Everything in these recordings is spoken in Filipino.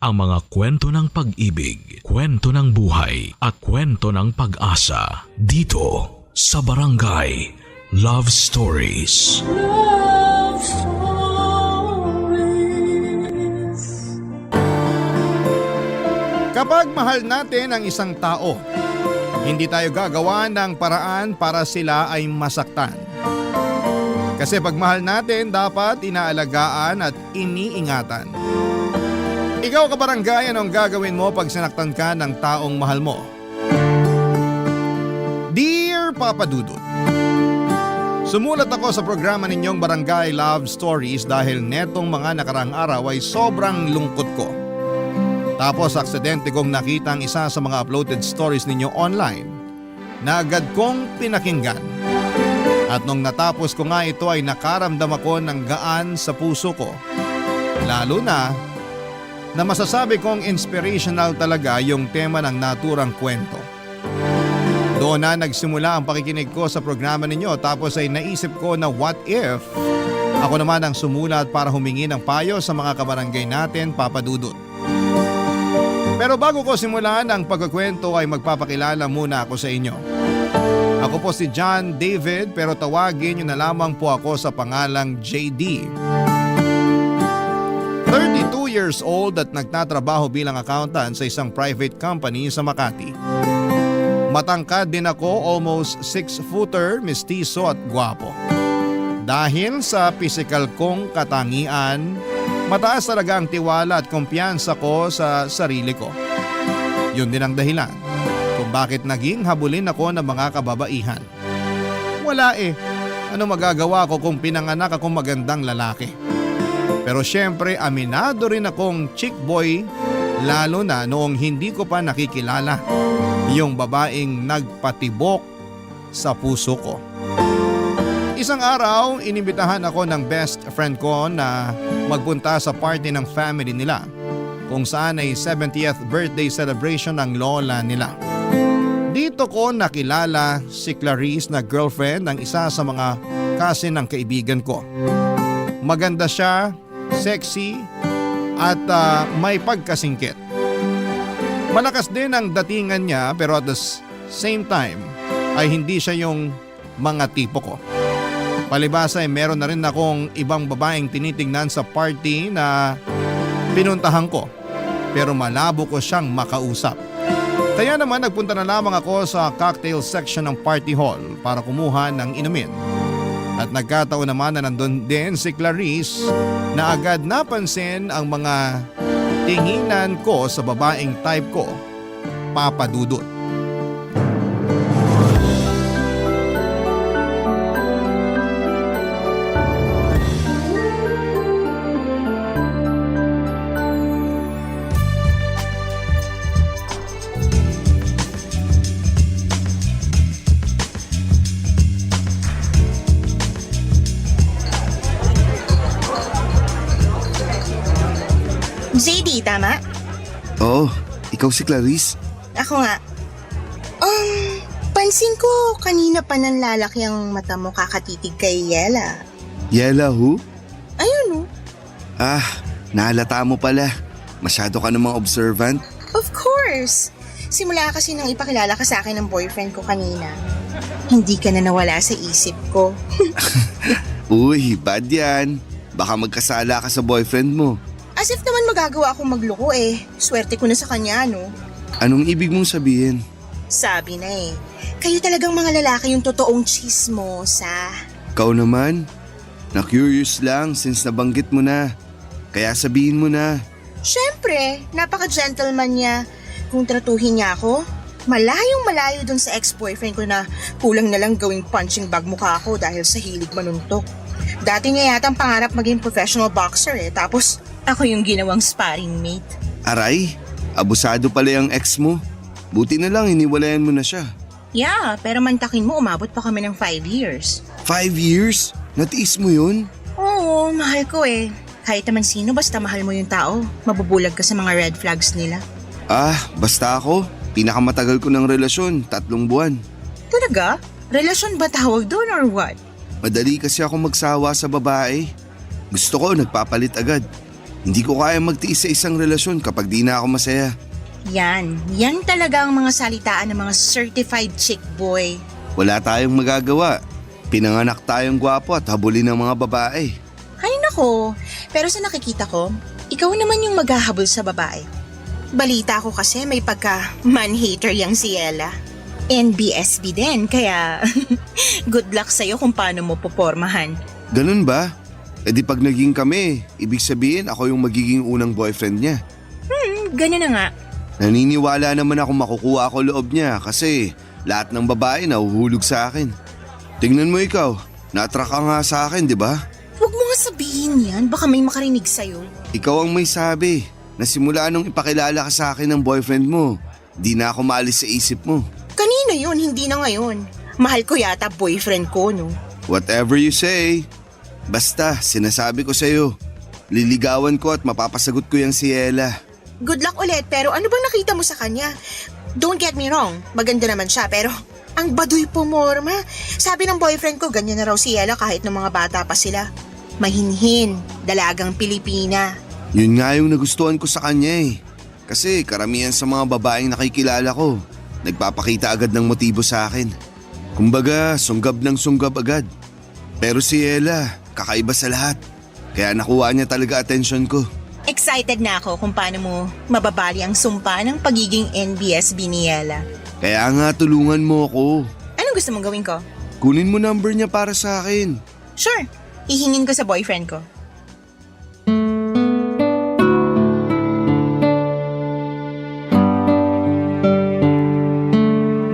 ang mga kwento ng pag-ibig, kwento ng buhay at kwento ng pag-asa dito sa Barangay Love Stories. Love Stories. Kapag mahal natin ang isang tao, hindi tayo gagawa ng paraan para sila ay masaktan. Kasi pag mahal natin, dapat inaalagaan at iniingatan. Ikaw kabarangay, anong gagawin mo pag sinaktan ka ng taong mahal mo? Dear Papa Dudut, sumulat ako sa programa ninyong Barangay Love Stories dahil netong mga nakarang araw ay sobrang lungkot ko. Tapos aksidente kong nakita ang isa sa mga uploaded stories ninyo online na agad kong pinakinggan. At nung natapos ko nga ito ay nakaramdam ako ng gaan sa puso ko. Lalo na masasabi kong inspirational talaga yung tema ng naturang kwento. Doon na nagsimula ang pakikinig ko sa programa ninyo tapos ay naisip ko na what if ako naman ang sumulat para humingi ng payo sa mga kabarangay natin, Papa Dudut. Pero bago ko simulan ang pagkukwento ay magpapakilala muna ako sa inyo. Ako po si John David pero tawagin niyo na lamang po ako sa pangalang JD. 32 years old at nagtatrabaho bilang accountant sa isang private company sa Makati. Matangkad din ako, almost 6-footer, mestizo at gwapo. Dahil sa physical kong katangian, mataas talaga ang tiwala at kumpiyansa ko sa sarili ko. Yun din ang dahilan kung bakit naging habulin ako ng mga kababaihan. Wala ano magagawa ko kung pinanganak akong magandang lalaki? Pero syempre aminado rin akong chick boy, lalo na noong hindi ko pa nakikilala yung babaeng nagpatibok sa puso ko. Isang araw, inimbitahan ako ng best friend ko na magpunta sa party ng family nila kung saan ay 70th birthday celebration ng lola nila. Dito ko nakilala si Clarice na girlfriend ng isa sa mga cousin ng kaibigan ko. Maganda siya, sexy at may pagkasingkit. Malakas din ang datingan niya pero at the same time ay hindi siya yung mga tipo ko. Palibasa ay meron na rin akong ibang babaeng tinitingnan sa party na pinuntahan ko pero malabo ko siyang makausap. Kaya naman nagpunta na lamang ako sa cocktail section ng party hall para kumuha ng inumin. At nagkataon naman na nandun din si Clarice na agad napansin ang mga tinginan ko sa babaeng type ko, Papa Dudut. JD, tama? Oo, ikaw si Clarice? Ako nga. Pansin ko kanina pa nang lalaki ang mata mo kakatitig kay Yela. Yela who? Ayun oh. Ah, nahalata mo pala. Masyado ka namang observant. Of course. Simula kasi nang ipakilala ka sa akin ng boyfriend ko kanina. Hindi ka na nawala sa isip ko. Uy, bad yan. Baka magkasala ka sa boyfriend mo. As if naman magagawa akong magloko Swerte ko na sa kanya, no? Anong ibig mong sabihin? Sabi na kayo talagang mga lalaki yung totoong chismosa. Ikaw naman? Na-curious lang since nabanggit mo na. Kaya sabihin mo na. Siyempre, napaka-gentleman niya. Kung tratuhin niya ako, malayong malayo dun sa ex-boyfriend ko na kulang na lang gawing punching bag mukha ako dahil sa hilig manuntok. Dati niya yata ang pangarap maging professional boxer tapos ako yung ginawang sparring mate. Aray, abusado pala yung ex mo. Buti na lang iniwalayan mo na siya. Yeah, pero mantakin mo umabot pa kami ng 5 years. 5 years? Natiis mo yun? Oo, mahal ko Kahit naman sino basta mahal mo yung tao, mabubulag ka sa mga red flags nila. Ah, basta ako. Pinakamatagal ko ng relasyon, 3 buwan. Talaga? Relasyon ba tawag doon or what? Madali kasi ako magsawa sa babae. Gusto ko nagpapalit agad. Hindi ko kaya magtiis sa isang relasyon kapag di na ako masaya. Yan talaga ang mga salitaan ng mga certified chick boy. Wala tayong magagawa. Pinanganak tayong gwapo at habulin ng mga babae. Ay nako, pero sa nakikita ko, ikaw naman yung maghahabol sa babae. Balita ko kasi may pagka-man-hater yang si Ella. NBSB din, kaya good luck sa'yo kung paano mo popormahan. Ganun ba? E di pag naging kami, ibig sabihin ako yung magiging unang boyfriend niya. Ganun na nga. Naniniwala naman ako makukuha ako loob niya kasi lahat ng babae nahuhulog sa akin. Tingnan mo ikaw, na-attract ka nga sa akin, di ba? Huwag mo nga sabihin yan, baka may makarinig sa'yo. Ikaw ang may sabi na simula nung ipakilala ka sa akin ng boyfriend mo, di na ako maalis sa isip mo. Kanina yun, hindi na ngayon. Mahal ko yata boyfriend ko, no? Whatever you say. Basta, sinasabi ko sa'yo, liligawan ko at mapapasagot ko yung si Ella. Good luck ulit, pero ano bang nakita mo sa kanya? Don't get me wrong, maganda naman siya, pero ang baduy pumorma. Sabi ng boyfriend ko, ganyan na raw si Ella kahit ng mga bata pa sila. Mahinhin, dalagang Pilipina. Yun nga yung nagustuhan ko sa kanya eh. Kasi karamihan sa mga babaeng nakikilala ko, nagpapakita agad ng motibo sa akin. Kumbaga, sunggab ng sunggab agad. Pero si Ella, kakaiba sa lahat. Kaya nakuha niya talaga atensyon ko. Excited na ako kung paano mo mababali ang sumpa ng pagiging NBSB ni Ella. Kaya nga tulungan mo ako. Anong gusto mong gawin ko? Kunin mo number niya para sa akin. Sure, hihingin ko sa boyfriend ko.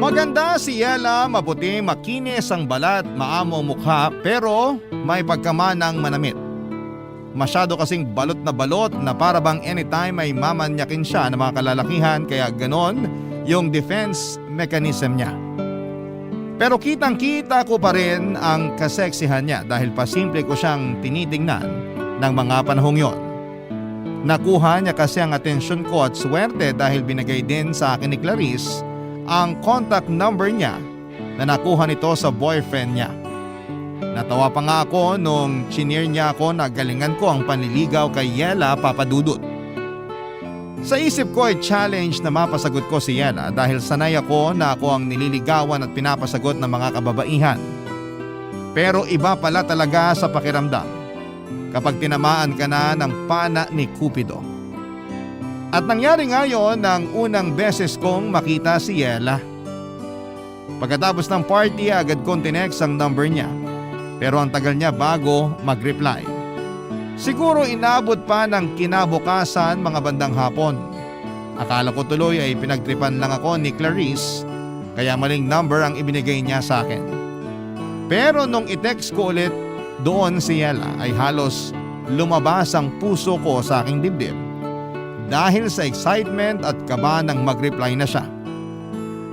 Maganda si Ella, maputi, makinis ang balat, maamo mukha pero may pagkamanang manamit. Masyado kasing balot na para bang anytime ay mamanyakin siya ng mga kalalakihan kaya ganon yung defense mechanism niya. Pero kitang-kita ko pa rin ang kaseksihan niya dahil pasimple ko siyang tinitingnan ng mga panahong yon. Nakuha niya kasi ang atensyon ko at swerte dahil binigay din sa akin ni Clarice ang contact number niya na nakuha nito sa boyfriend niya. Natawa pa nga ako nung chinir niya ako na galingan ko ang panliligaw kay Ella Papadudut. Sa isip ko ay challenge na mapasagot ko si Ella dahil sanay ako na ako ang nililigawan at pinapasagot ng mga kababaihan. Pero iba pala talaga sa pakiramdam kapag tinamaan ka na ng pana ni Cupido. At nangyari nga yon ng unang beses kong makita si Ella. Pagkatapos ng party agad kong tinext ang number niya. Pero ang tagal niya bago mag-reply. Siguro inabot pa ng kinabukasan mga bandang hapon. Akala ko tuloy ay pinagtripan lang ako ni Clarice kaya maling number ang ibinigay niya sa akin. Pero nung i-text ko ulit doon si Ella ay halos lumabas ang puso ko sa aking dibdib dahil sa excitement at kaba nang mag-reply na siya.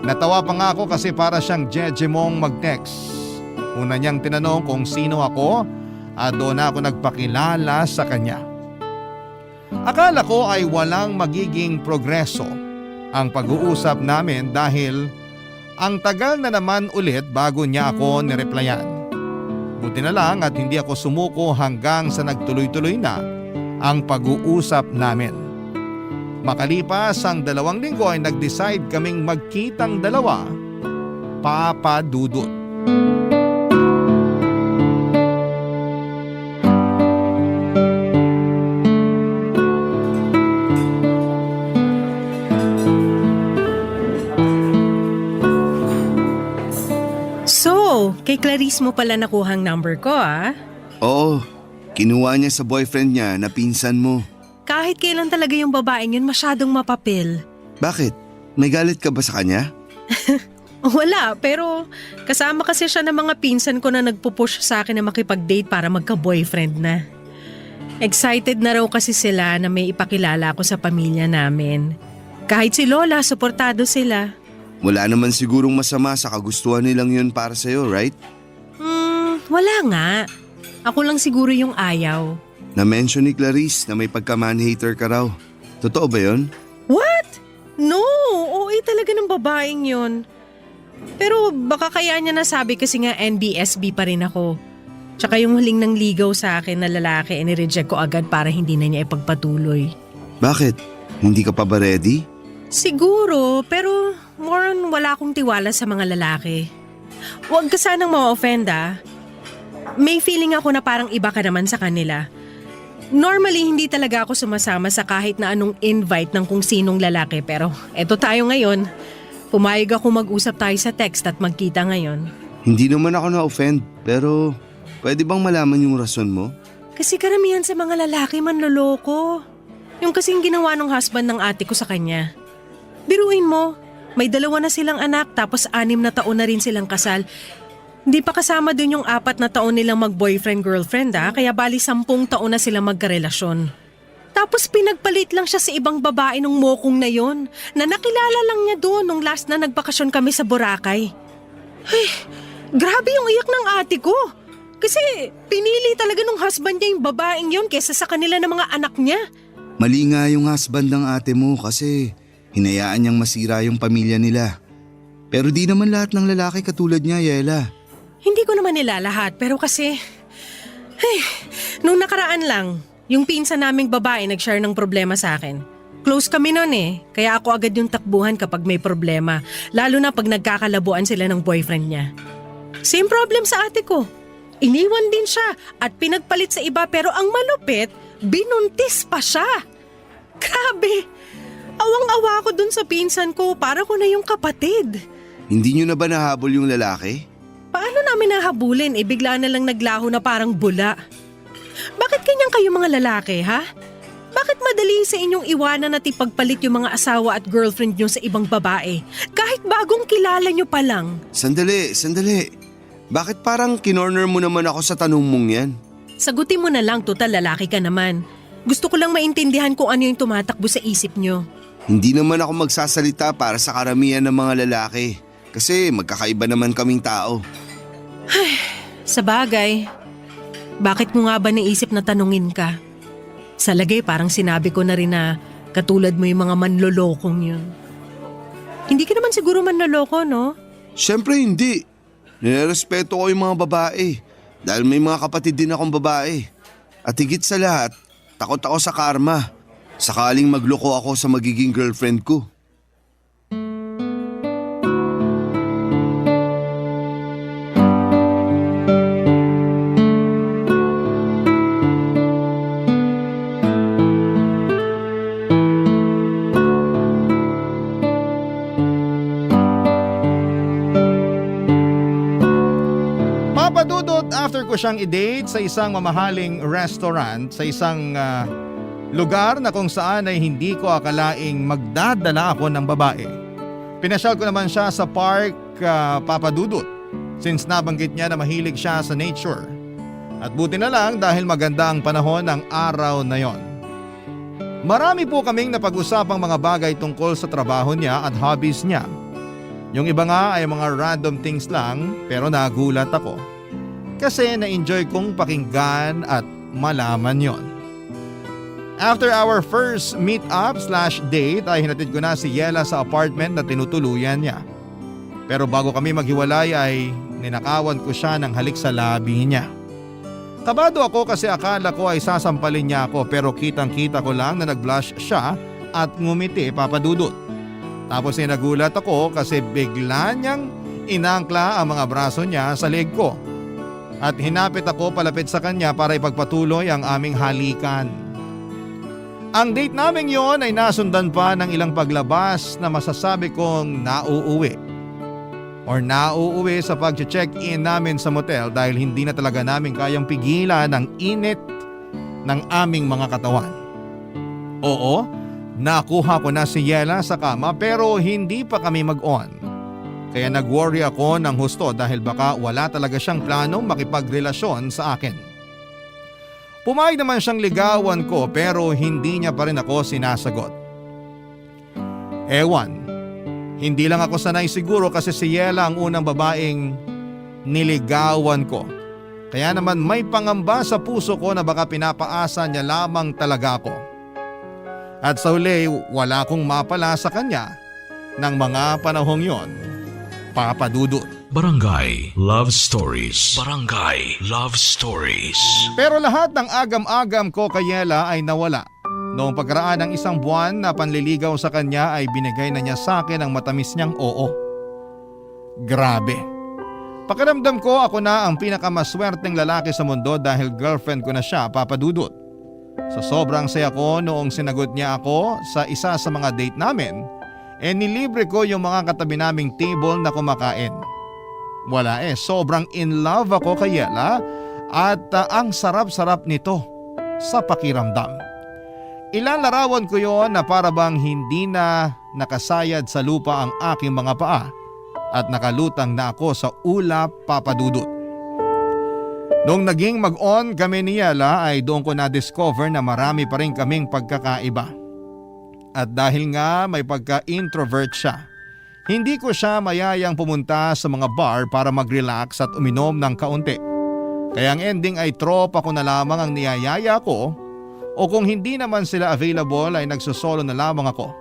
Natawa pa nga ako kasi para siyang jejemong mag-text. Una niyang tinanong kung sino ako at doon ako nagpakilala sa kanya. Akala ko ay walang magiging progreso ang pag-uusap namin dahil ang tagal na naman ulit bago niya ako nireplyan. Buti na lang at hindi ako sumuko hanggang sa nagtuloy-tuloy na ang pag-uusap namin. Makalipas ang 2 linggo ay nag-decide kaming magkitang dalawa, Papadudut. Kay Clarice mo pala nakuhang number ko Oo, kinuha niya sa boyfriend niya na pinsan mo. Kahit kailan talaga yung babaeng yun masyadong mapapil. Bakit? May galit ka ba sa kanya? Wala, pero kasama kasi siya ng mga pinsan ko na nagpupush sa akin na makipag-date para magka-boyfriend na. Excited na raw kasi sila na may ipakilala ako sa pamilya namin. Kahit si Lola, suportado sila. Wala naman sigurong masama sa kagustuhan nilang yun para sa'yo, right? Wala nga. Ako lang siguro yung ayaw. Na-mention ni Clarice na may pagka-man-hater ka raw. Totoo ba yun? What? No, OA talaga ng babaeng yun. Pero baka kaya niya nasabi kasi nga NBSB pa rin ako. Tsaka yung huling nang ligaw sa akin na lalaki, nireject ko agad para hindi na niya ipagpatuloy. Bakit? Hindi ka pa ba ready? Siguro, pero more on wala akong tiwala sa mga lalaki. Huwag ka sanang ma-offend ah. May feeling ako na parang iba ka naman sa kanila. Normally, hindi talaga ako sumasama sa kahit na anong invite ng kung sinong lalaki, pero eto tayo ngayon. Pumayag ako mag-usap tayo sa text at magkita ngayon. Hindi naman ako na-offend, pero pwede bang malaman yung rason mo? Kasi karamihan sa mga lalaki manloloko. Yung kasing ginawa ng husband ng ate ko sa kanya. Biruin mo, may 2 na silang anak tapos 6 na taon na rin silang kasal. Hindi pa kasama dun yung 4 na taon nilang mag-boyfriend-girlfriend kaya bali 10 taon na silang magkarelasyon. Tapos pinagpalit lang siya sa ibang babae nung mokong na yon na nakilala lang niya doon nung last na nagbakasyon kami sa Boracay. Ay, grabe yung iyak ng ate ko. Kasi pinili talaga nung husband niya yung babaeng yon kesa sa kanila ng mga anak niya. Mali nga yung husband ng ate mo kasi hinayaan niyang masira yung pamilya nila. Pero di naman lahat ng lalaki katulad niya, Yela. Hindi ko naman nila lahat pero kasi… Ay, nung nakaraan lang, yung pinsan naming babae nag-share ng problema sa akin. Close kami nun kaya ako agad yung takbuhan kapag may problema. Lalo na pag nagkakalabuan sila ng boyfriend niya. Same problem sa ate ko. Iniwan din siya at pinagpalit sa iba pero ang malupit, binuntis pa siya. Grabe! Awang-awa ako dun sa pinsan ko, para ko na yung kapatid. Hindi niyo na ba nahabol yung lalaki? Paano namin nahabulin? Bigla na lang naglaho na parang bula. Bakit ganyan kayo mga lalaki, ha? Bakit madali sa inyong iwanan at ipagpalit yung mga asawa at girlfriend nyo sa ibang babae? Kahit bagong kilala nyo pa lang. Sandali. Bakit parang kinorner mo naman ako sa tanong mong yan? Sagutin mo na lang, total lalaki ka naman. Gusto ko lang maintindihan kung ano yung tumatakbo sa isip nyo. Hindi naman ako magsasalita para sa karamihan ng mga lalaki. Kasi magkakaiba naman kaming tao. Sa bagay, bakit mo nga ba naisip na tanungin ka? Sa lagay parang sinabi ko na rin na katulad mo yung mga manlolokong yun. Hindi ka naman siguro manloloko, no? Siyempre hindi. Nirerespeto ko yung mga babae. Dahil may mga kapatid din akong babae. At higit sa lahat, takot ako sa karma. Sakaling magloko ako sa magiging girlfriend ko. After ko siyang i-date sa isang mamahaling restaurant sa isang lugar na kung saan ay hindi ko akalaing magdadala ako ng babae. Pinasyal ko naman siya sa park Papadudut since nabanggit niya na mahilig siya sa nature. At buti na lang dahil maganda ang panahon ng araw na yon. Marami po kaming napag-usapang mga bagay tungkol sa trabaho niya at hobbies niya. Yung iba nga ay mga random things lang pero nagulat ako. Kasi na-enjoy kong pakinggan at malaman yon. After our first meet-up/date ay hinatid ko na si Yela sa apartment na tinutuluyan niya. Pero bago kami maghiwalay ay ninakawan ko siya ng halik sa labi niya. Kabado ako kasi akala ko ay sasampalin niya ako pero kitang-kita ko lang na nag-blush siya at ngumiti Papadudut. Tapos ay nagulat ako kasi bigla niyang inangkla ang mga braso niya sa leg ko. At hinapit ako palapit sa kanya para ipagpatuloy ang aming halikan. Ang date namin yon ay nasundan pa ng ilang paglabas na masasabi kong nauuwi. Or nauuwi sa pag-check-in namin sa motel dahil hindi na talaga namin kayang pigilan ang init ng aming mga katawan. Oo, nakuha ko na si Yela sa kama pero hindi pa kami mag-on. Kaya nag-worry ako ng husto dahil baka wala talaga siyang planong makipagrelasyon sa akin. Pumayag naman siyang ligawan ko pero hindi niya pa rin ako sinasagot. Ewan, hindi lang ako sanay siguro kasi si Yela ang unang babaeng niligawan ko. Kaya naman may pangamba sa puso ko na baka pinapaasa niya lamang talaga ako. At sa huli wala akong mapala sa kanya ng mga panahong yon. Papa Dudut. Barangay Love Stories. Barangay Love Stories. Pero lahat ng agam-agam ko kay Yela ay nawala. Noong pagkaraan ng isang buwan na panliligaw sa kanya ay binigay na niya sa akin ang matamis niyang oo. Grabe. Pakiramdam ko ako na ang pinakamaswerteng lalaki sa mundo dahil girlfriend ko na siya, Papa Dudut. Sa sobrang saya ko noong sinagot niya ako sa isa sa mga date namin, nilibre ko yung mga katabi naming table na kumakain. Wala sobrang in love ako kay Yela at ang sarap-sarap nito sa pakiramdam. Ilang larawan ko yon na para bang hindi na nakasayad sa lupa ang aking mga paa at nakalutang na ako sa ulap, Papa Dudut. Noong naging mag-on kami ni Yela ay doon ko na-discover na marami pa rin kaming pagkakaiba. At dahil nga may pagka-introvert siya, hindi ko siya mayayang pumunta sa mga bar para mag-relax at uminom ng kaunti. Kaya ang ending ay tropa ko na lamang ang niyayaya ko o kung hindi naman sila available ay nagsusolo na lamang ako.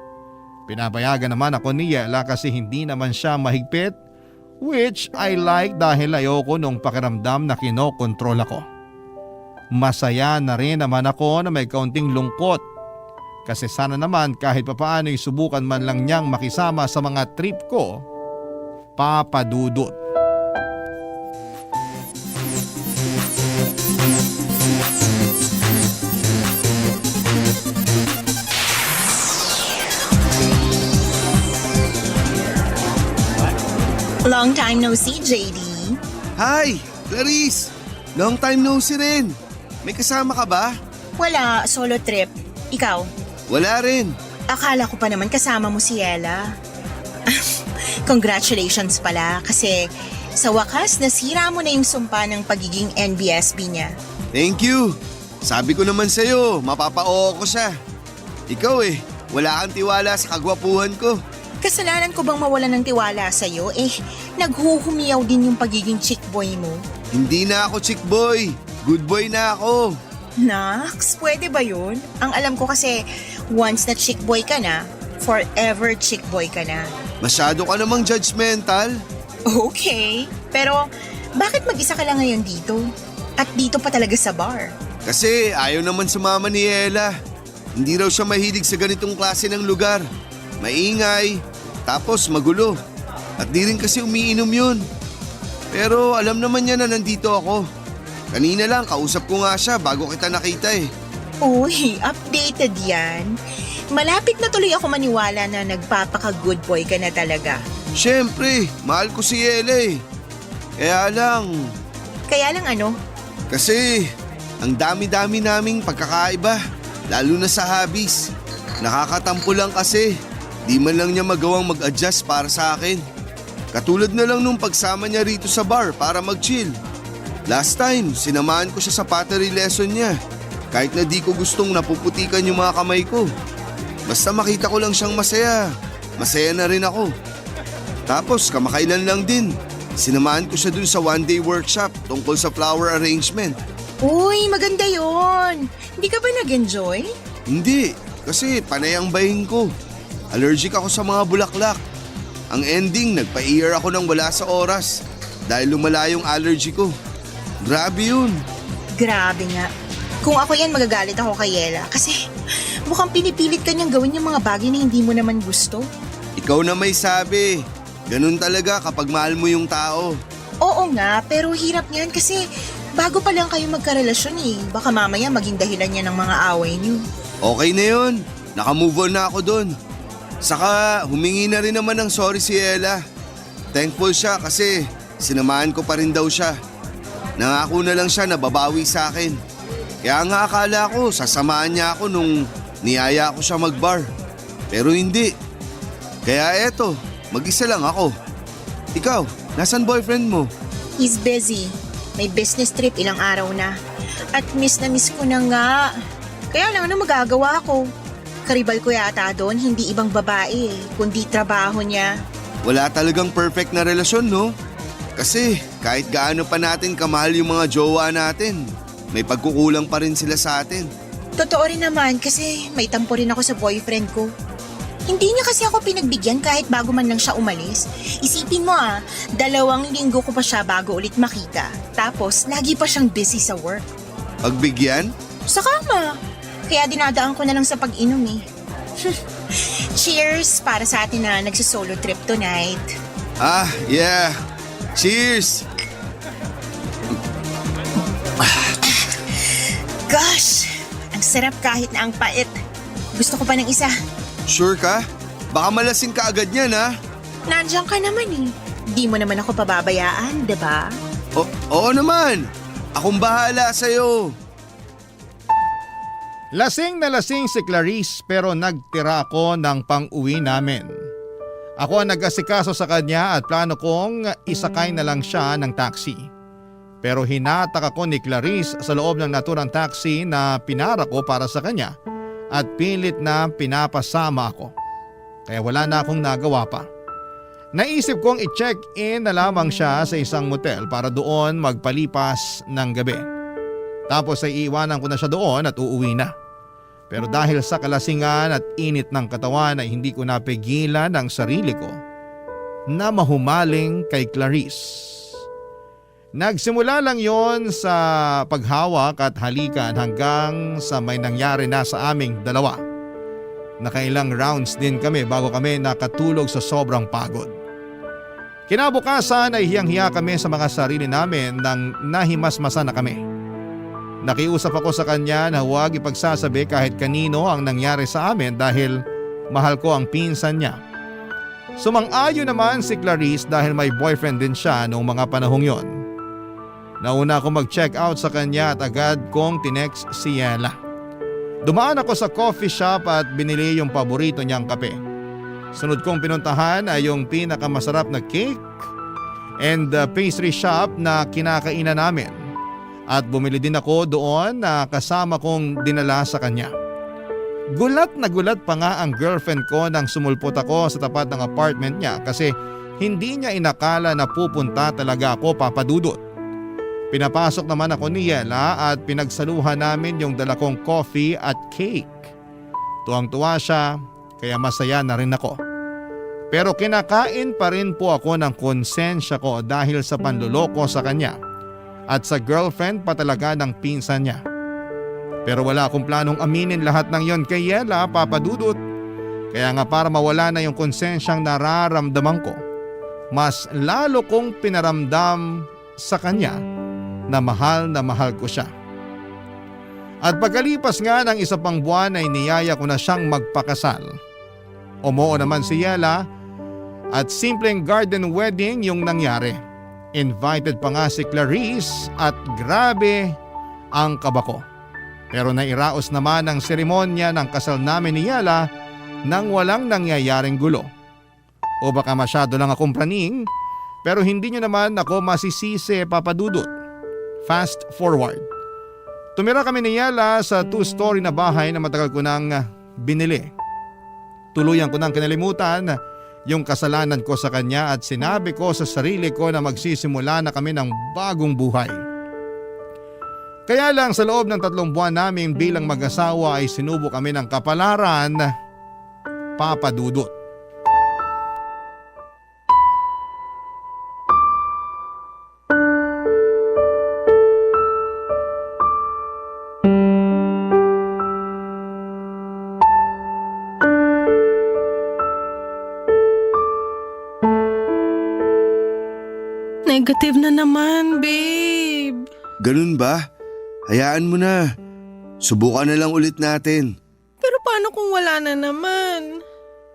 Pinapayagan naman ako ni Yela kasi hindi naman siya mahigpit, which I like dahil ayoko nung pakiramdam na kinokontrol ako. Masaya na rin naman ako na may kaunting lungkot kasi sana naman kahit papaano subukan man lang niyang makisama sa mga trip ko, Papa Dudut. Long time no see, JD. Hi, Clarice! Long time no see rin. May kasama ka ba? Wala, solo trip. Ikaw? Wala rin. Akala ko pa naman kasama mo si Yela. Congratulations pala kasi sa wakas nasira mo na yung sumpa ng pagiging NBSB niya. Thank you. Sabi ko naman sa'yo, mapapa-oo ko siya. Ikaw wala kang tiwala sa kagwapuhan ko. Kasalanan ko bang mawalan ng tiwala sa'yo? Naghuhumiyaw din yung pagiging chick boy mo. Hindi na ako chick boy. Good boy na ako. Nax, pwede ba yun? Ang alam ko kasi once na chick boy ka na, forever chick boy ka na. Masyado ka namang judgmental. Okay, pero bakit mag-isa ka lang ngayon dito? At dito pa talaga sa bar? Kasi ayaw naman sumama ni Yela. Hindi raw siya mahilig sa ganitong klase ng lugar. Maingay, tapos magulo. At di rin kasi umiinom yun. Pero alam naman niya na nandito ako. Kanina lang, kausap ko nga siya bago kita nakita Uy, updated yan. Malapit na tuloy ako maniwala na nagpapaka-good boy ka na talaga. Siyempre, mahal ko si Yela Kaya lang... Kaya lang ano? Kasi ang dami-dami naming pagkakaiba, lalo na sa hobbies. Nakakatampo lang kasi. Di man lang niya magawang mag-adjust para sa akin. Katulad na lang nung pagsama niya rito sa bar para mag-chill. Last time, sinamahan ko siya sa pottery lesson niya. Kahit na di ko gustong napuputikan yung mga kamay ko. Basta makita ko lang siyang masaya. Masaya na rin ako. Tapos kamakailan lang din, sinamahan ko siya dun sa one-day workshop tungkol sa flower arrangement. Uy, maganda yon. Hindi ka ba nag-enjoy? Hindi, kasi panay ang bahin ko. Allergic ako sa mga bulaklak. Ang ending, nagpa-ear ako ng wala sa oras dahil lumala yung allergy ko. Grabe yun. Grabe nga. Kung ako yan, magagalit ako kay Yela kasi mukhang pinipilit ka niyang gawin yung mga bagay na hindi mo naman gusto. Ikaw na may sabi. Ganun talaga kapag mahal mo yung tao. Oo nga, pero hirap niyan kasi bago pa lang kayo magkarelasyon Baka mamaya maging dahilan niya ng mga away niyo. Okay na yun. Naka-move on na ako dun. Saka humingi na rin naman ng sorry si Yela. Thankful siya kasi sinamahan ko pa rin daw siya. Nangako na lang siya na babawi sa akin. Kaya nga akala ko sasamahan niya ako nung niyaya ko siya mag-bar. Pero hindi. Kaya eto, mag-isa lang ako. Ikaw, nasan boyfriend mo? He's busy. May business trip ilang araw na. At miss na miss ko na nga. Kaya lang ano magagawa ko? Karibal ko yata doon, hindi ibang babae kundi trabaho niya. Wala talagang perfect na relasyon, no? Kasi kahit gaano pa natin kamahal yung mga jowa natin, may pagkukulang pa rin sila sa atin. Totoo rin naman kasi may tampo rin ako sa boyfriend ko. Hindi niya kasi ako pinagbigyan kahit bago man lang siya umalis. Isipin mo 2 linggo ko pa siya bago ulit makita. Tapos, lagi pa siyang busy sa work. Pagbigyan? Sa kama. Kaya dinadaan ko na lang sa pag-inom eh. Cheers para sa atin na nagsisolo trip tonight. Yeah. Cheers! Gosh! Ang sarap kahit na ang pait. Gusto ko pa ng isa. Sure ka? Baka malasing ka agad yan, ha? Nandiyan ka naman eh. Di mo naman ako pababayaan, diba? Oo naman. Akong bahala sa'yo. Lasing na lasing si Clarice pero nagtira ako ng pang-uwi namin. Ako ang nag-asikaso sa kanya at plano kong isakay na lang siya ng taxi. Pero hinatak ako ni Clarice sa loob ng naturang taxi na pinara ko para sa kanya at pilit na pinapasama ako. Kaya wala na akong nagawa pa. Naisip kong i-check-in na lamang siya sa isang motel para doon magpalipas ng gabi. Tapos ay iiwanan ko na siya doon at uuwi na. Pero dahil sa kalasingan at init ng katawan ay hindi ko napigilan ang sarili ko na mahumaling kay Clarice. Nagsimula lang yon sa paghawak at halikan hanggang sa may nangyari na sa aming dalawa. Nakailang rounds din kami bago kami nakatulog sa sobrang pagod. Kinabukasan ay hiyang-hiya kami sa mga sarili namin nang nahimasmasa na kami. Nakiusap ako sa kanya na huwag ipagsasabi kahit kanino ang nangyari sa amin dahil mahal ko ang pinsan niya. Sumang-ayon naman si Clarice dahil may boyfriend din siya noong mga panahong yon. Nauna ako mag-check out sa kanya at agad kong tinext si Yela. Dumaan ako sa coffee shop at binili yung paborito niyang kape. Sunod kong pinuntahan ay yung pinakamasarap na cake and pastry shop na kinakainan namin. At bumili din ako doon na kasama kong dinala sa kanya. Gulat na gulat pa nga ang girlfriend ko nang sumulpot ako sa tapat ng apartment niya kasi hindi niya inakala na pupunta talaga ako, Papa Dudut. Pinapasok naman ako ni Yela at pinagsaluhan namin yung dala kong coffee at cake. Tuwang-tuwa siya kaya masaya na rin ako. Pero kinakain pa rin po ako ng konsensya ko dahil sa panluloko sa kanya at sa girlfriend pa talaga ng pinsan niya. Pero wala akong planong aminin lahat ng yon kay Yela, Papa Dudut. Kaya nga para mawala na yung konsensyang nararamdaman ko, mas lalo kong pinaramdam sa kanya na mahal ko siya. At pagkalipas nga ng isa pang buwan ay niyaya ko na siyang magpakasal. Umuo naman si Yela at simpleng garden wedding yung nangyari. Invited pa nga si Clarice at grabe ang kaba ko. Pero nairaos naman ang seremonya ng kasal namin ni Yela nang walang nangyayaring gulo. O baka masyado lang akong praning pero hindi nyo naman ako masisisi, Papa Dudut. Fast forward. Tumira kami ni Yela sa 2-story na bahay na matagal ko nang binili. Tuluyan ko nang kinalimutan yung kasalanan ko sa kanya at sinabi ko sa sarili ko na magsisimula na kami ng bagong buhay. Kaya lang sa loob ng 3 buwan namin bilang mag-asawa ay sinubo kami ng kapalaran, Papa Dudut. Negative na naman, babe. Ganun ba? Hayaan mo na. Subukan na lang ulit natin. Pero paano kung wala na naman?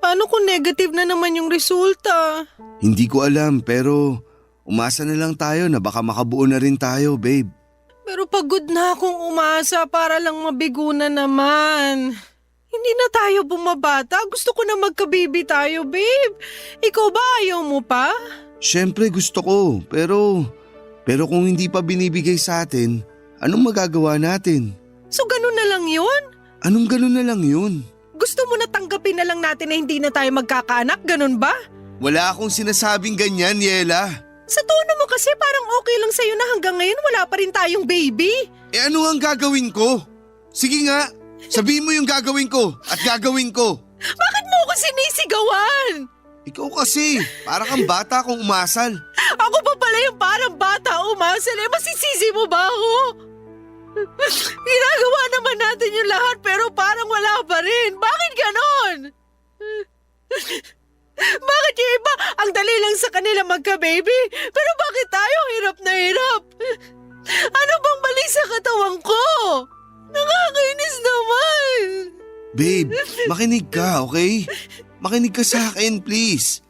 Paano kung negative na naman yung resulta? Hindi ko alam pero umasa na lang tayo na baka makabuo na rin tayo, babe. Pero pagod na akong umasa para lang mabigo na naman. Hindi na tayo bumabata. Gusto ko na magkabibi tayo, babe. Ikaw ba ayaw mo pa? Siyempre gusto ko pero kung hindi pa binibigay sa atin, anong magagawa natin? So ganun na lang yun? Anong ganun na lang yun? Gusto mo na tanggapin na lang natin na hindi na tayo magkakaanak, ganun ba? Wala akong sinasabing ganyan, Yela. Sa tono mo kasi parang okay lang sa'yo na hanggang ngayon wala pa rin tayong baby. Ano ang gagawin ko? Sige nga, sabihin mo yung gagawin ko at gagawin ko. Bakit mo ako gawan? Ikaw kasi, para kang bata kung umasal. Ako pa pala yung parang bata umasal masisisi mo ba ako? Ginagawa naman natin yung lahat pero parang wala pa rin. Bakit ganon? Bakit yung iba ang dali lang sa kanila magka-baby? Pero bakit tayo hirap na hirap? Ano bang mali sa katawan ko? Nakakainis naman. Babe, makinig ka, okay? Makinig ka sa akin, please.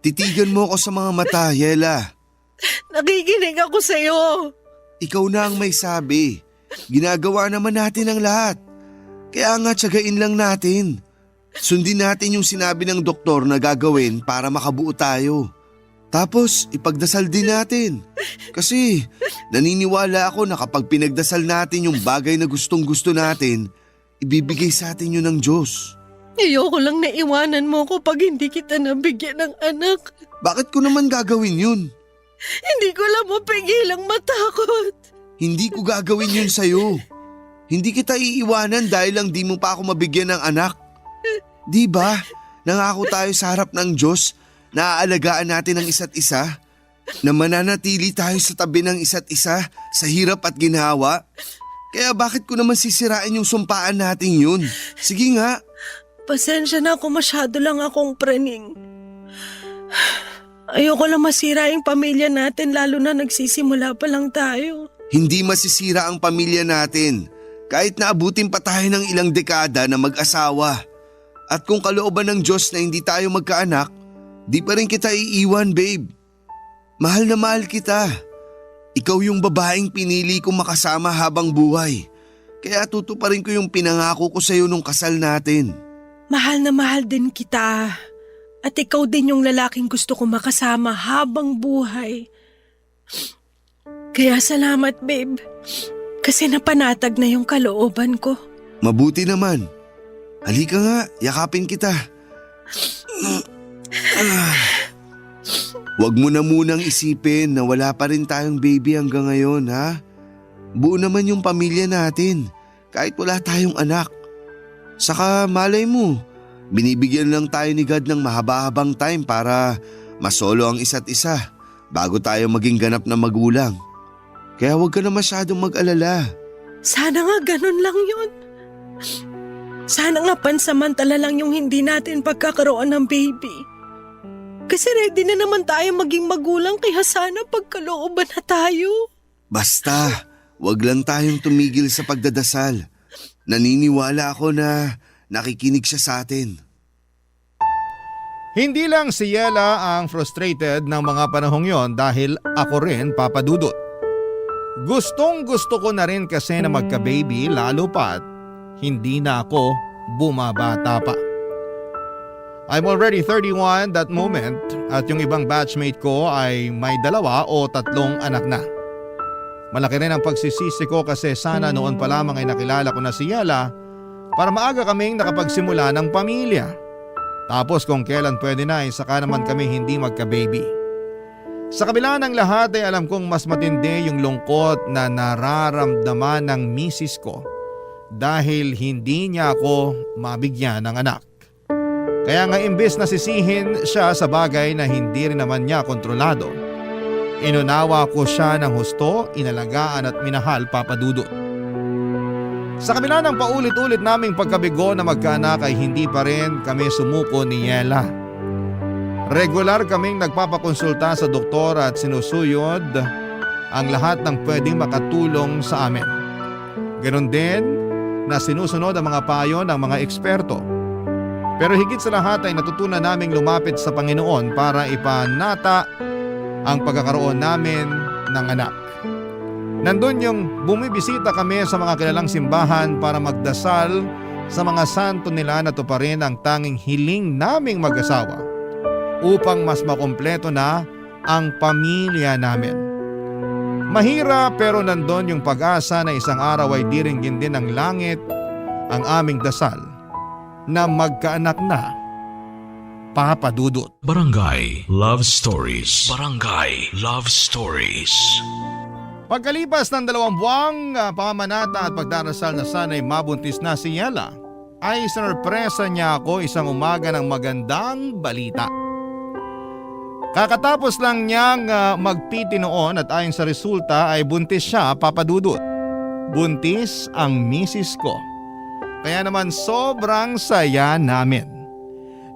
Titigan mo ako sa mga mata, Yela. Nakikinig ako sa'yo. Ikaw na ang may sabi. Ginagawa naman natin ang lahat. Kaya nga tiyagain lang natin. Sundin natin yung sinabi ng doktor na gagawin para makabuo tayo. Tapos ipagdasal din natin. Kasi naniniwala ako na kapag pinagdasal natin yung bagay na gustong gusto natin, ibibigay sa atin yun ng Diyos. Ayoko lang na iwanan mo ko pag hindi kita nabigyan ng anak. Bakit ko naman gagawin yun? Hindi ko lang mapigilang matakot. Hindi ko gagawin yun sa'yo. Hindi kita iiwanan dahil lang di mo pa ako mabigyan ng anak. Di ba? Nangako tayo sa harap ng Diyos na aalagaan natin ang isa't isa, na mananatili tayo sa tabi ng isa't isa sa hirap at ginhawa. Kaya bakit ko naman sisirain yung sumpaan natin yun? Sige nga. Pasensya na ako, masyado lang akong praning. Ayoko lang masira yung pamilya natin lalo na nagsisimula pa lang tayo. Hindi masisira ang pamilya natin kahit naabutin pa tayo ng ilang dekada na mag-asawa. At kung kalooban ng Diyos na hindi tayo magkaanak, di pa rin kita iiwan, babe. Mahal na mahal kita. Ikaw yung babaeng pinili kong makasama habang buhay. Kaya tutuparin ko yung pinangako ko sa'yo nung kasal natin. Mahal na mahal din kita. At ikaw din yung lalaking gusto ko makasama habang buhay. Kaya salamat, babe. Kasi napanatag na yung kalooban ko. Mabuti naman. Halika nga, yakapin kita. Huwag mo na munang isipin na wala pa rin tayong baby hanggang ngayon, ha? Buo naman yung pamilya natin, kahit wala tayong anak. Saka malay mo, binibigyan lang tayo ni God ng mahaba-habang time para masolo ang isa't isa bago tayo maging ganap na magulang. Kaya huwag ka na masyadong mag-alala. Sana nga ganun lang yun. Sana nga pansamantala lang yung hindi natin pagkakaroon ng baby. Kasi ready na naman tayo maging magulang kaya sana pagkalooban na tayo. Basta, wag lang tayong tumigil sa pagdadasal. Naniniwala ako na nakikinig siya sa atin. Hindi lang si Yela ang frustrated ng mga panahong yon dahil ako rin, Papa Dudut. Gustong gusto ko na rin kasi na magka-baby lalo pat hindi na ako bumabata pa. I'm already 31 that moment at yung ibang batchmate ko ay may 2 o 3 anak na. Malaki rin ang pagsisisi ko kasi sana noon pa lamang ay nakilala ko na si Yela para maaga kaming nakapagsimula ng pamilya. Tapos kung kailan pwede na ay saka naman kami hindi magka-baby. Sa kabila ng lahat ay alam kong mas matindi yung lungkot na nararamdaman ng misis ko dahil hindi niya ako mabigyan ng anak. Kaya nga imbes na sisihin siya sa bagay na hindi rin naman niya kontrolado, inunawa ko siya ng husto, inalagaan at minahal, Papa Dudut. Sa kabila ng paulit-ulit naming pagkabigo na magkaanak ay hindi pa rin kami sumuko ni Yela. Regular kaming nagpapakonsulta sa doktor at sinusuyod ang lahat ng pwedeng makatulong sa amin. Ganon din na sinusunod ang mga payo ng mga eksperto. Pero higit sa lahat ay natutunan naming lumapit sa Panginoon para ipanata ang pagkakaroon namin ng anak. Nandun yung bumibisita kami sa mga kilalang simbahan para magdasal sa mga santo nila na tuparin ang tanging hiling naming mag-asawa upang mas makumpleto na ang pamilya namin. Mahirap pero nandun yung pag-asa na isang araw ay diringgin din ng langit ang aming dasal na magkaanak na, Papa Dudut. Barangay Love Stories. Barangay Love Stories. Pagkalipas ng 2 buwang pamamanata at pagdarasal na sana'y mabuntis na si Yela, ay sinurpresa niya ako isang umaga ng magandang balita. Kakatapos lang niyang magpiti noon at ayon sa resulta ay buntis siya, Papa Dudut. Buntis ang misis ko. Kaya naman sobrang saya namin.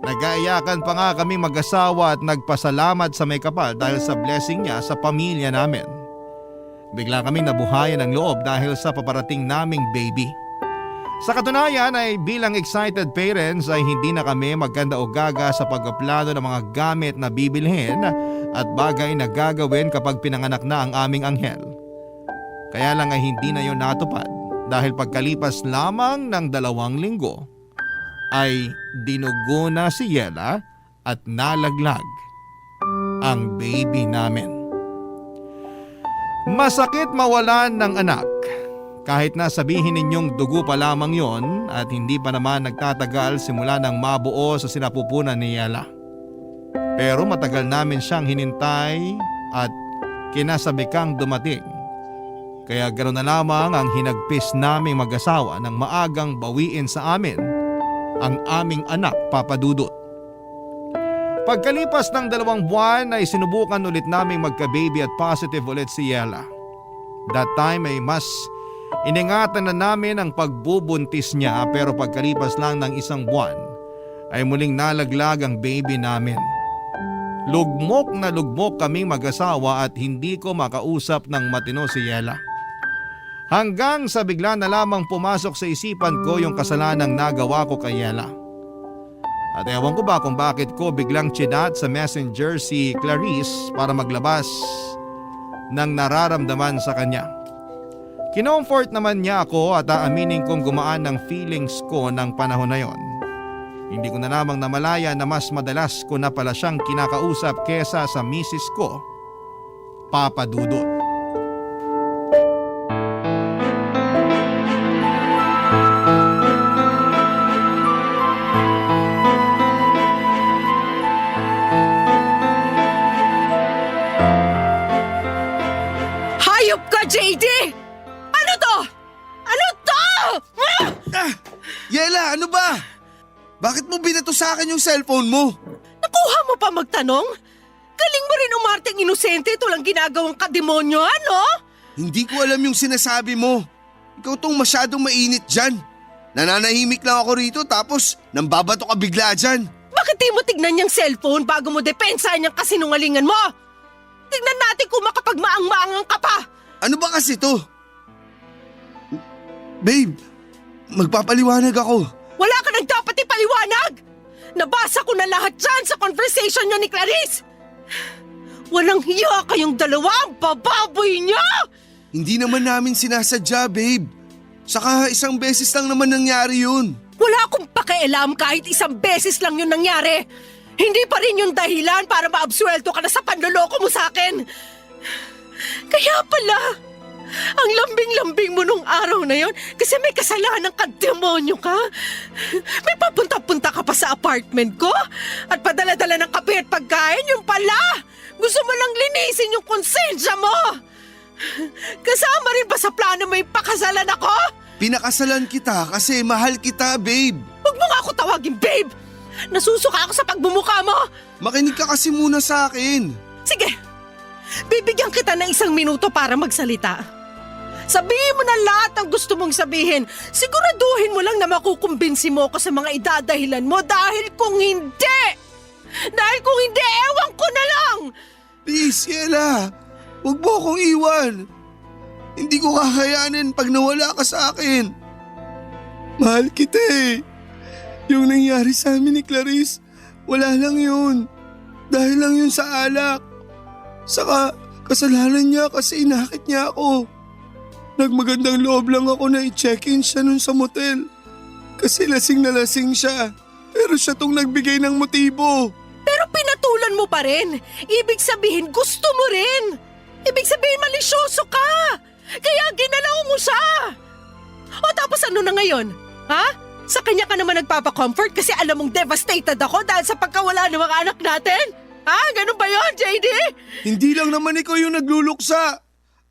Nag-aayakan pa nga kami mag-asawa at nagpasalamat sa may kapal dahil sa blessing niya sa pamilya namin. Bigla kaming nabuhayan ng loob dahil sa paparating naming baby. Sa katunayan ay bilang excited parents ay hindi na kami magkanda o gaga sa pagpaplano ng mga gamit na bibilhin at bagay na gagawin kapag pinanganak na ang aming anghel. Kaya lang ay hindi na yon natupad dahil pagkalipas lamang ng 2 linggo ay dinugo na si Yela at nalaglag ang baby namin. Masakit mawalan ng anak. Kahit na sabihin ninyong dugo pa lamang yon at hindi pa naman nagtatagal simula nang mabuo sa sinapupunan ni Yela. Pero matagal namin siyang hinintay at kinasabikang dumating. Kaya ganoon na lamang ang hinagpis naming mag-asawa nang maagang bawiin sa amin ang aming anak, Papa Dudut. Pagkalipas ng 2 buwan ay sinubukan ulit naming magka-baby at positive ulit si Yela. That time ay mas iningatan na namin ang pagbubuntis niya pero pagkalipas lang ng 1 buwan ay muling nalaglag ang baby namin. Lugmok na lugmok kaming mag-asawa at hindi ko makausap ng matino si Yela. Hanggang sa bigla na lamang pumasok sa isipan ko yung kasalanang nagawa ko kay Yela. At ewan ko ba kung bakit ko biglang chinat sa messenger si Clarice para maglabas ng nararamdaman sa kanya. Kinomfort naman niya ako at aaminin kong gumaan ng feelings ko ng panahon na yon. Hindi ko na lamang namalaya na mas madalas ko na pala siyang kinakausap kesa sa misis ko, Papa Dudut. Hayop ka, JD! Ano to? Ano to? Yela, ano ba? Bakit mo binato sa akin yung cellphone mo? Nakuha mo pa magtanong? Galing mo rin umarteng inosente, ito lang ginagawang kademonyo, ano? Hindi ko alam yung sinasabi mo. Ikaw tong masyadong mainit dyan. Nananahimik lang ako rito tapos nambabato ka bigla dyan. Bakit di mo tignan yung cellphone bago mo depensahan yung kasinungalingan mo? Tignan natin kung makapagmaang-maangang ka pa. Ano ba kasi to? Babe, magpapaliwanag ako. Wala ka nang dapat ipaliwanag! Nabasa ko na lahat dyan sa conversation niyo ni Clarice! Walang hiya kayong dalawa, ang bababoy niyo! Hindi naman namin sinasadya, babe. Saka 1 beses lang naman nangyari yun. Wala akong pakialam kahit 1 beses lang yun nangyari. Hindi pa rin yung dahilan para maabsuelto ka na sa panloloko mo sa akin. Kaya pala, ang lambing-lambing mo nung araw na yon kasi may kasalanan ka, demonyo ka. May papunta-punta ka pa sa apartment ko at padala-dala ng kape at pagkain, yung pala. Gusto mo lang linisin yung konsensya mo. Kasama rin ba sa plano mo ipakasalan ako? Pinakasalan kita kasi mahal kita, babe. Huwag mo nga ako tawagin, babe. Nasusuka ako sa pagbumuka mo. Makinig ka kasi muna sa akin. Sige, bibigyan kita ng 1 minuto para magsalita. Sabihin mo na lahat ng gusto mong sabihin. Siguraduhin mo lang na makukumbinsi mo ako sa mga idadahilan mo dahil kung hindi, ewan ko na lang. Please, Yela. Huwag mo akong iwan. Hindi ko kakayanin pag nawala ka sa akin. Mahal kita eh. Yung nangyari sa amin ni Clarice, wala lang yun. Dahil lang yun sa alak. Saka kasalanan niya kasi inakit niya ako. Nagmagandang loob lang ako na i-check-in siya nun sa motel. Kasi lasing na lasing siya. Pero siya tong nagbigay ng motibo. Pero pinatulan mo pa rin. Ibig sabihin gusto mo rin. Ibig sabihin malisyoso ka. Kaya ginalaw mo siya. O tapos ano na ngayon? Ha? Sa kanya ka naman nagpapa-comfort kasi alam mong devastated ako dahil sa pagkawala ng mga anak natin? Ha? Ganun ba yon, JD? Hindi lang naman ikaw yung nagluluksa.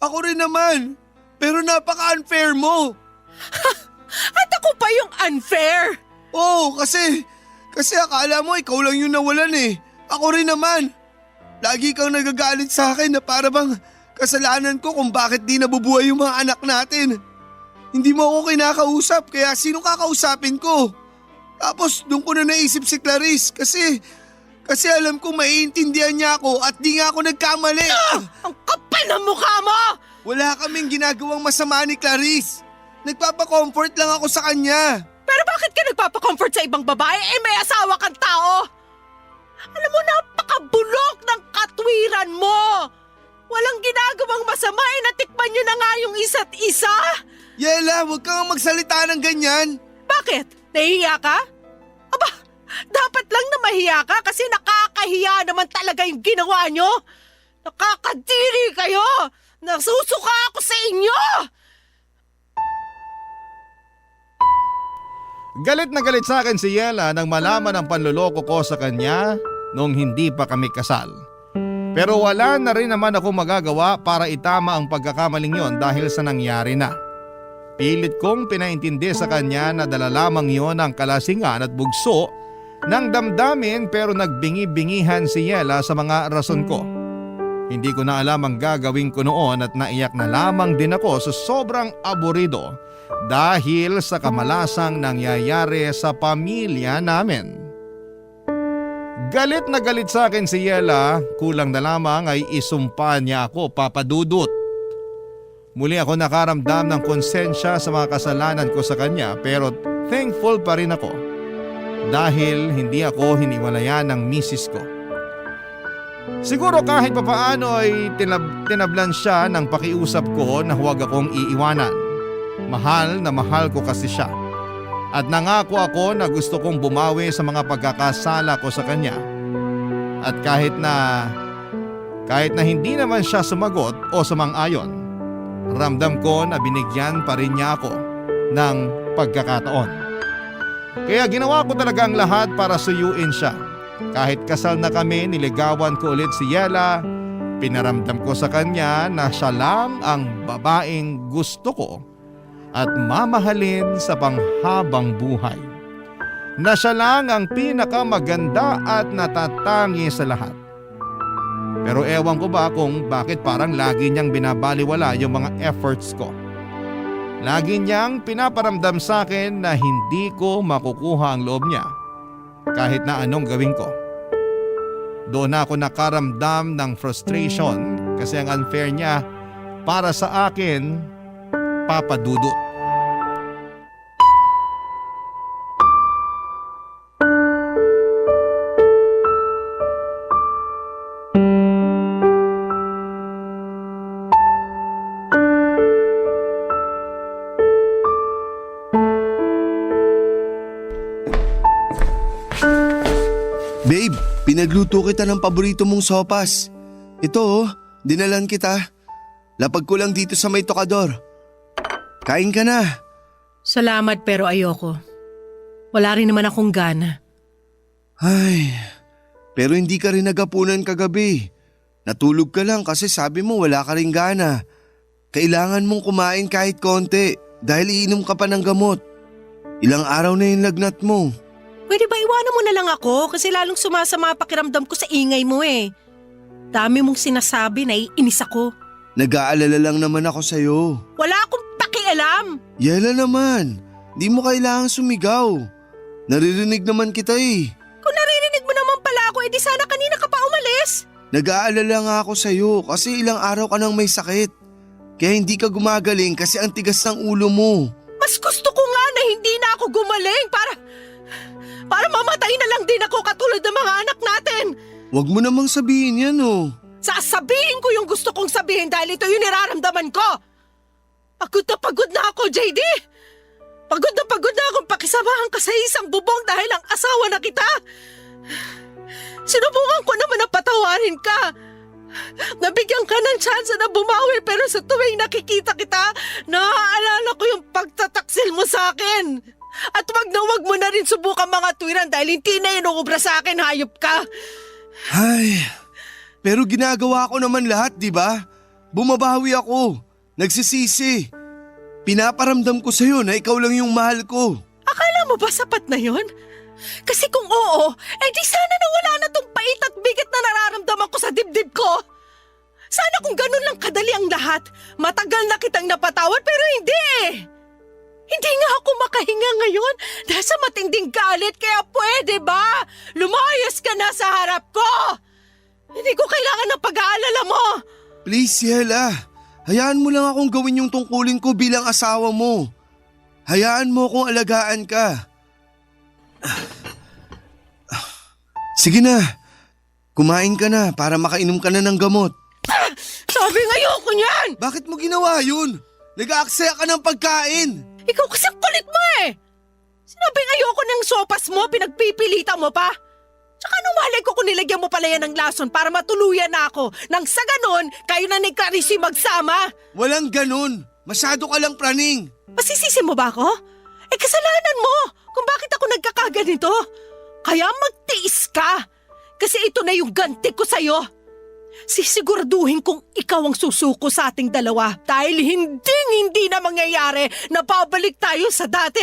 Ako rin naman. Pero napaka-unfair mo. At ako pa yung unfair! Oo, kasi akala mo ikaw lang yung nawalan eh. Ako rin naman. Lagi kang nagagalit sa akin na para bang kasalanan ko kung bakit di nabubuhay yung mga anak natin. Hindi mo ako kinakausap kaya sino kakausapin ko? Tapos doon ko na naisip si Clarice kasi alam ko maiintindihan niya ako at di nga ako nagkamali. Ang kapal ng mukha mo! Wala kaming ginagawang masama ni Clarice. Nagpapa-comfort lang ako sa kanya. Pero bakit ka nagpapa-comfort sa ibang babae? May asawa kang tao! Alam mo, napakabulok ng katwiran mo! Walang ginagawang masama natikman nyo na nga yung isa't isa! Yela, huwag kang magsalita ng ganyan. Bakit? Nahihiya ka? Aba, dapat lang na mahiya ka kasi nakakahiya naman talaga yung ginawa nyo! Nakakadiri kayo! Nasusuka ako sa inyo! Galit na galit sa akin si Yela nang malaman ang panluloko ko sa kanya noong hindi pa kami kasal. Pero wala na rin naman ako magagawa para itama ang pagkakamaling yon dahil sa nangyari na. Pilit kong pinaintindi sa kanya na dala lamang yon ang kalasingan at bugso ng damdamin pero nagbingi-bingihan si Yela sa mga rason ko. Hindi ko na alam ang gagawin ko noon at naiyak na lamang din ako sa sobrang aburido dahil sa kamalasang nangyayari sa pamilya namin. Galit na galit sa akin si Yela, kulang na lamang ay isumpa niya ako, Papa Dudut. Muli ako nakaramdam ng konsensya sa mga kasalanan ko sa kanya pero thankful pa rin ako dahil hindi ako hiniwalayan ng misis ko. Siguro kahit papaano ay tinablan siya ng pakiusap ko na huwag akong iiwanan. Mahal na mahal ko kasi siya. At nangako ako na gusto kong bumawi sa mga pagkakasala ko sa kanya. At kahit na hindi naman siya sumagot o sumang-ayon, ramdam ko na binigyan pa rin niya ako ng pagkakataon. Kaya ginawa ko talaga ang lahat para suyuin siya. Kahit kasal na kami, niligawan ko ulit si Yela. Pinaramdam ko sa kanya na siya lang ang babaeng gusto ko at mamahalin sa panghabang buhay. Na siya lang ang pinakamaganda at natatangi sa lahat. Pero ewan ko ba kung bakit parang lagi niyang binabaliwala yung mga efforts ko. Lagi niyang pinaparamdam sa akin na hindi ko makukuha ang loob niya kahit na anong gawin ko. Doon ako nakaramdam ng frustration kasi ang unfair niya para sa akin, Papa Dudut. Babe, pinagluto kita ng paborito mong sopas. Ito dinalan kita. Lapag ko lang dito sa may tokador. Kain ka na. Salamat pero ayoko. Wala rin naman akong gana. Ay, pero hindi ka rin nagapunan kagabi. Natulog ka lang kasi sabi mo wala ka rin gana. Kailangan mong kumain kahit konti dahil iinom ka pa ng gamot. Ilang araw na yung lagnat mo. Pwede ba iwanan mo na lang ako kasi lalong sumasama pakiramdam ko sa ingay mo eh. Dami mong sinasabi, naiinis ako. Nag-aalala lang naman ako sa'yo. Wala akong pakialam. Yela naman, di mo kailangang sumigaw. Naririnig naman kita eh. Kung naririnig mo naman pala ako, edi sana kanina ka pa umalis. Nag-aalala nga ako sa'yo kasi ilang araw ka nang may sakit. Kaya hindi ka gumagaling kasi ang tigas ng ulo mo. Mas gusto ko nga na hindi na ako gumaling para mamatay na lang din ako katulad ng mga anak natin. Huwag mo namang sabihin yan oh. Sasabihin ko yung gusto kong sabihin dahil ito yung niraramdaman ko. Pagod na ako, JD. Pagod na akong pakisamahan ka sa isang bubong dahil ang asawa na kita. Sinubukan ko naman na patawarin ka. Nabigyan ka ng tsansa na bumawi pero sa tuwing nakikita kita, naaalala ko yung pagtataksil mo sa akin. At wag mo na rin subukan mga tuwiran dahil hindi na inuubra sa akin, hayop ka. Ay, pero ginagawa ko naman lahat, di ba? Bumabawi ako. Nagsisisi. Pinaparamdam ko sa'yo na ikaw lang yung mahal ko. Akala mo ba sapat na yon? Kasi kung oo, di sana nawala na tong pait at bigat na nararamdaman ko sa dibdib ko. Sana kung ganun lang kadali ang lahat, matagal na kitang napatawad pero hindi eh. Hindi nga ako makahinga ngayon dahil sa matinding galit kaya pwede ba? Lumayas ka na sa harap ko! Hindi ko kailangan ng pag-aalala mo! Please, Yela. Hayaan mo lang akong gawin yung tungkulin ko bilang asawa mo. Hayaan mo akong alagaan ka. Sige na. Kumain ka na para makainom ka na ng gamot. Sabi nga ayoko niyan! Bakit mo ginawa yun? Nag-aaksaya ka ng pagkain. Ikaw kasi ang kulit mo eh! Sinabing ayoko ng sopas mo, pinagpipilitan mo pa. Tsaka nung malay ko kung nilagyan mo pala yan ng lason para matuluyan na ako. Nang sa ganon, kayo na ni Carissy magsama. Walang ganun. Masyado ka lang praning. Masisisi mo ba ako? Kasalanan mo kung bakit ako nagkakaganito. Kaya magtiis ka. Kasi ito na yung ganti ko sa'yo. Sisiguraduhin kong ikaw ang susuko sa ating dalawa dahil hindi na mangyayari na babalik tayo sa dati.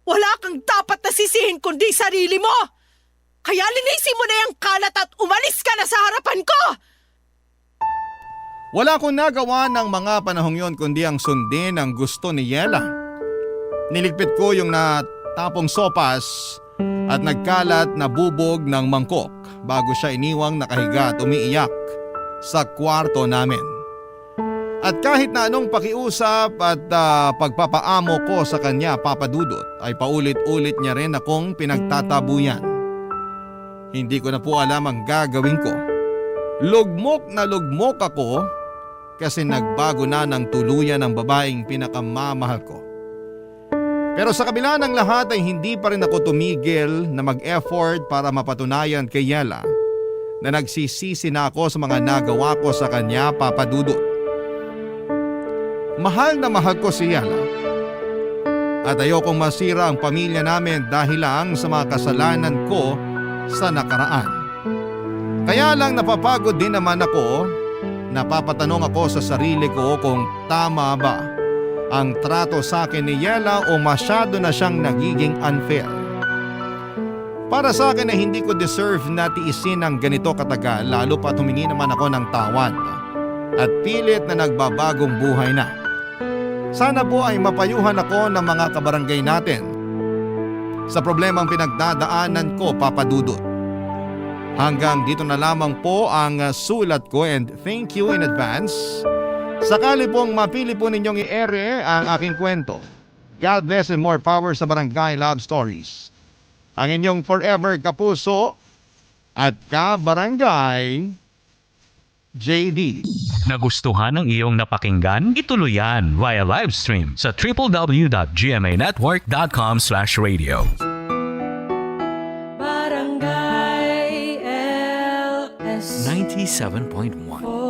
Wala kang dapat na sisihin kundi sarili mo. Kaya linisin mo na yung kalat at umalis ka na sa harapan ko. Wala akong nagawa ng mga panahong yon kundi ang sundin ang gusto ni Yela. Niligpit ko yung natapong sopas at nagkalat na bubog ng mangkok bago siya iniwang nakahiga at umiiyak sa kwarto namin. At kahit na anong pakiusap at pagpapaamo ko sa kanya, Papa Dudut, ay paulit-ulit niya rin akong pinagtatabuyan. Hindi ko na po alam ang gagawin ko. Lugmok na lugmok ako kasi nagbago na ng tuluyan ang babaeng pinakamamahal ko. Pero sa kabila ng lahat ay hindi pa rin ako tumigil na mag-effort para mapatunayan kay Yela na nagsisisi na ako sa mga nagawa ko sa kanya, Papa Dudut. Mahal na mahal ko si Yela at ayokong masira ang pamilya namin dahil lang sa mga kasalanan ko sa nakaraan. Kaya lang napapagod din naman ako, napapatanong ako sa sarili ko kung tama ba ang trato sa akin ni Yela o masyado na siyang nagiging unfair. Para sa akin ay hindi ko deserve na tiisin ng ganito katagal lalo pa humingi naman ako ng tawad at pilit na nagbabagong buhay na. Sana po ay mapayuhan ako ng mga kabarangay natin sa problemang pinagdadaanan ko, Papa Dudut. Hanggang dito na lamang po ang sulat ko and thank you in advance. Sakali pong mapili po ninyong i-ere ang aking kwento. God bless and more power sa Barangay Love Stories. Ang inyong forever kapuso at kabarangay, JD. Nagustuhan ng iyong napakinggan? Ituloy yan via live stream sa www.gmanetwork.com/radio. Barangay LS 97.1